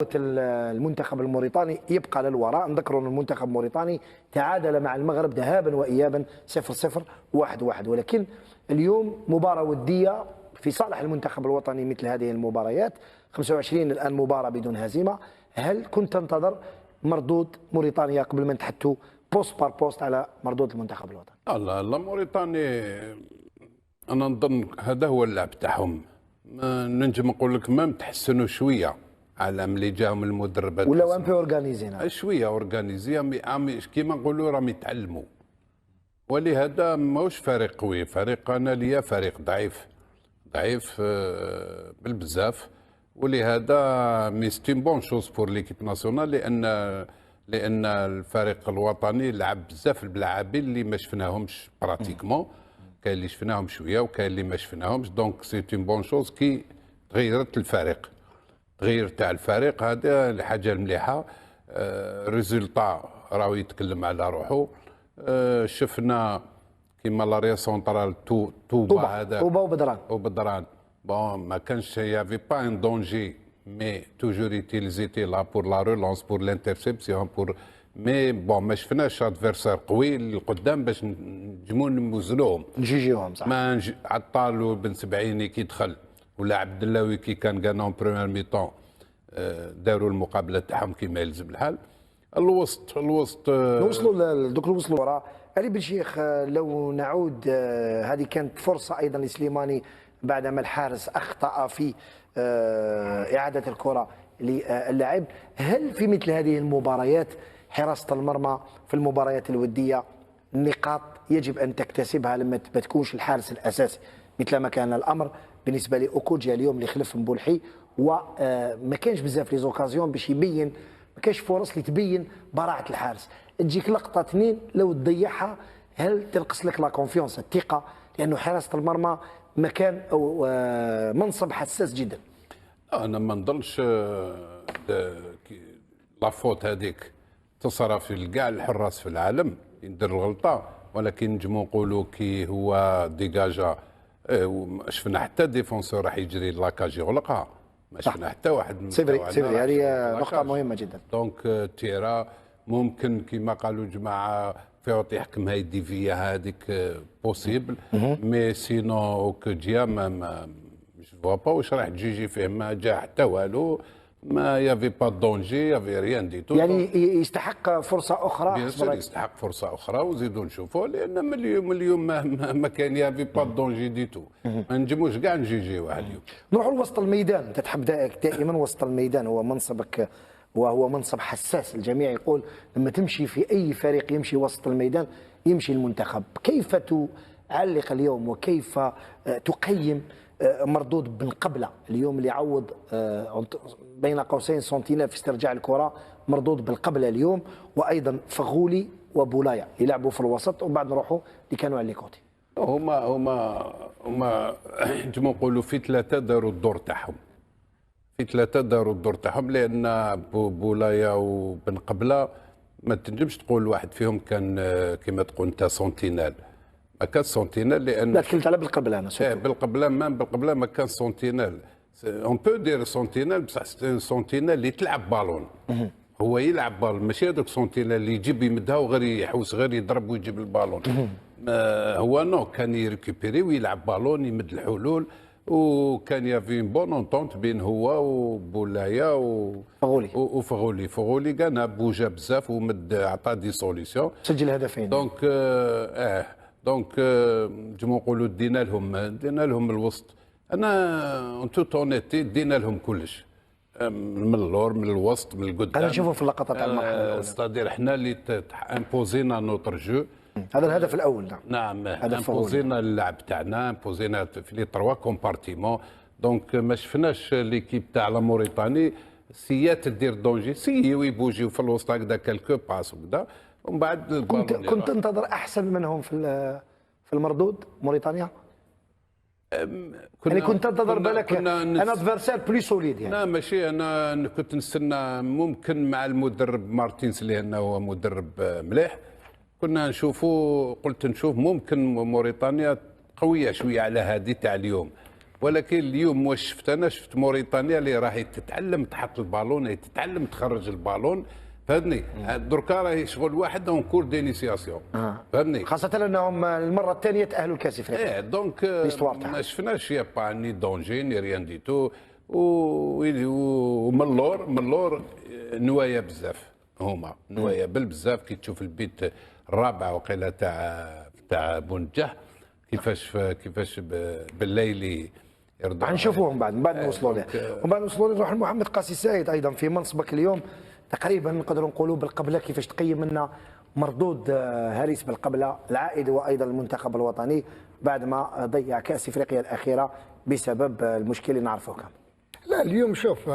المنتخب الموريتاني يبقى للوراء. نذكروا أن المنتخب الموريتاني تعادل مع المغرب ذهابا وإيابا 0-0 1-1، ولكن اليوم مباراة ودية في صالح المنتخب الوطني. مثل هذه المباريات 25 الآن مباراة بدون هزيمة. هل كنت تنتظر مردود موريتانيا قبل ما نتحدثوا بوست بار بوست على مردود المنتخب الوطني؟ لا موريتاني انا نظن هذا هو اللعب تاعهم. ننجم نقول لك ما تحسنوا شويه على ملي جاهم المدربات، ولا ان بي اورغانيزينا شويه اورغانيزي كيما نقولوا راهم يتعلموا. ولهذا ماهوش فريق قوي، فريق انا ليا فريق ضعيف بالبزاف. ولهذا مي ستي بون شوز بور ليكيب ناسيونال، لان الفريق الوطني لعب بزاف اللاعبين اللي ما شفناهمش براتيكمون. كاين اللي شفناهم شويه وكاين اللي ما شفناهمش، دونك سي اون بون شوز كي تغيرت الفريق. تغيير تاع الفريق هذا الحاجه المليحه. ريزولتا راهو يتكلم على روحه. شفنا كيما لاريا سونترال توبا هذا وبدران بون ما كانش يافي با ان دونجي، مي توجور يوتيليزيتي لا بور لا رولونس بور لانترسيبسيون بور مي بون ما شفناش ادفيرسار قوي للقدام باش نجمو نوزنوهم نجيجيوهم. صح، ما عطال وبن سبعيني كي دخل ولا عبد اللهوي كي كان كانون بروميير ميطون داروا المقابله تاعهم كيما يلزم الحال. الوسط نوصلوا دوك نوصلوا ورا علي بن شيخ. لو نعود، هذه كانت فرصه ايضا لسليماني بعدما الحارس اخطا في اعاده الكره للاعب. هل في مثل هذه المباريات حراسه المرمى في المباريات الوديه نقاط يجب ان تكتسبها لما ما تكونش الحارس الاساسي، مثل ما كان الامر بالنسبه لاوكوجيا اليوم اللي خلف مبولحي، وما كانش بزاف لي زوكازيون باش يبين، ما كانش فرص اللي تبين براعه الحارس. تجيك لقطه اثنين لو تضيعها هل تنقص لك لا كونفيونس، الثقه، لانه حراسه المرمى مكان او منصب حساس جدا. انا ما نظنش لافوت هذيك تصرف في كاع الحراس في العالم يدير الغلطه، ولكن نجمو نقولوا كي هو ديجاجا. شفنا حتى ديفونسور راح يجري لاكاج يغلقها، ما شفنا حتى واحد. سيفري هذه نقطه مهمه جدا. دونك تيرا ممكن كما قالوا جماعه فيوط يحكم هاي الديفيه هذيك بوسيبل، مي سينو اوكوديا ما مش فوا با واش راح تجيجي فيه، ما جا حتى والو، ما يافي با دونجي يافي ريان دي تو. يعني يستحق فرصه اخرى. يستحق فرصه اخرى وزيدوا نشوفوا، لان من اليوم ما كان يافي با دونجي دي تو، ما نجموش كاع نجيجيو اليوم. نروحوا لوسط الميدان. انت تحب دائما وسط الميدان هو منصبك، وهو منصب حساس. الجميع يقول لما تمشي في اي فريق يمشي وسط الميدان يمشي المنتخب. كيف تعلق اليوم وكيف تقيم مردود بن قبله اليوم اللي عوض بين قوسين سونتينال في استرجاع الكره؟ مردود بالقبله اليوم، وايضا فغولي وبولايا يلعبوا في الوسط، وبعد نروحوا اللي كانوا على الكوتي. هما نجمو نقولوا في ثلاثه داروا الدور تاعهم، لان بولايا وبن قبله ما تنجمش تقول واحد فيهم كان كما تقول انت سونتينال. ما كان سونتينال لان لا تكلمت على بالقبله انا. بالقبله ما كان سونتينال. اون بو دير سونتينال، بصح سونتينال اللي تلعب بالون. هو يلعب بالون، ماشي هذاك سونتينال اللي يجيب يمدها وغير يحوس غير يضرب ويجيب البالون. هو نو كان يريكوبيري ويلعب بالون يمد الحلول، وكان يافي بون اونتونت بين هو وبولايا وفغولي كان بوجا بزاف ومد عطى دي سوليسيون، سجل هدفين. دونك نجمو نقولوا دينا لهم الوسط. انا اون توت اونيتي دينا لهم كلش، من اللور من الوسط من القدام. انا نشوفه في اللقطه تاع المرحله الاولى. ستادير احنا اللي امبوزينا نوتر جو. هذا الهدف الاول. نعم امبوزينا اللعب تاعنا، امبوزينا في لي تروا كومبارتيمون. دونك ما شفناش ليكيب تاع لا موريتاني سيات دير دونجي، سيو يبوجيو في الوسط هكذا كالكو باس وكذا، ومن بعد كنت تنتظر احسن منهم في المردود موريتانيا. يعني كنت تنتظر بالك انا ادفيرسير بلي سوليد يعني. لا ماشي، انا كنت نستنى ممكن مع المدرب مارتينز لانه هو مدرب مليح، كنا نشوف ممكن موريتانيا قويه شويه على هذه تاع اليوم. ولكن اليوم واش شفت انا؟ شفت موريتانيا اللي راهي تتعلم تحط البالون، هي تتعلم تخرج البالون، فهمني؟ دركا راهي شغل واحد اون كور دينيسياسيون، فهمني؟ خاصه انهم المره الثانيه تاهلوا لكاس افريقيا. دونك تاعها. ما شفناش يا با ني دونجي ني ريان دي تو، ومن اللور نوايا بزاف، هما نوايا بزاف. كي تشوف البيت الرابع وقيله تاع بونجح، كيفاش بالليل يرضى. نشوفوهم بعد نوصلوا له، ومن بعد نوصلوا نروح لمحمد قاسي سعيد ايضا في منصبك اليوم. تقريبا نقدروا نقولوا بالقبله، كيفاش تقيم لنا مردود هريس بالقبله العائد وايضا المنتخب الوطني بعد ما ضيع كاس افريقيا الاخيره بسبب المشكل اللي نعرفوه كامل. لا اليوم شوف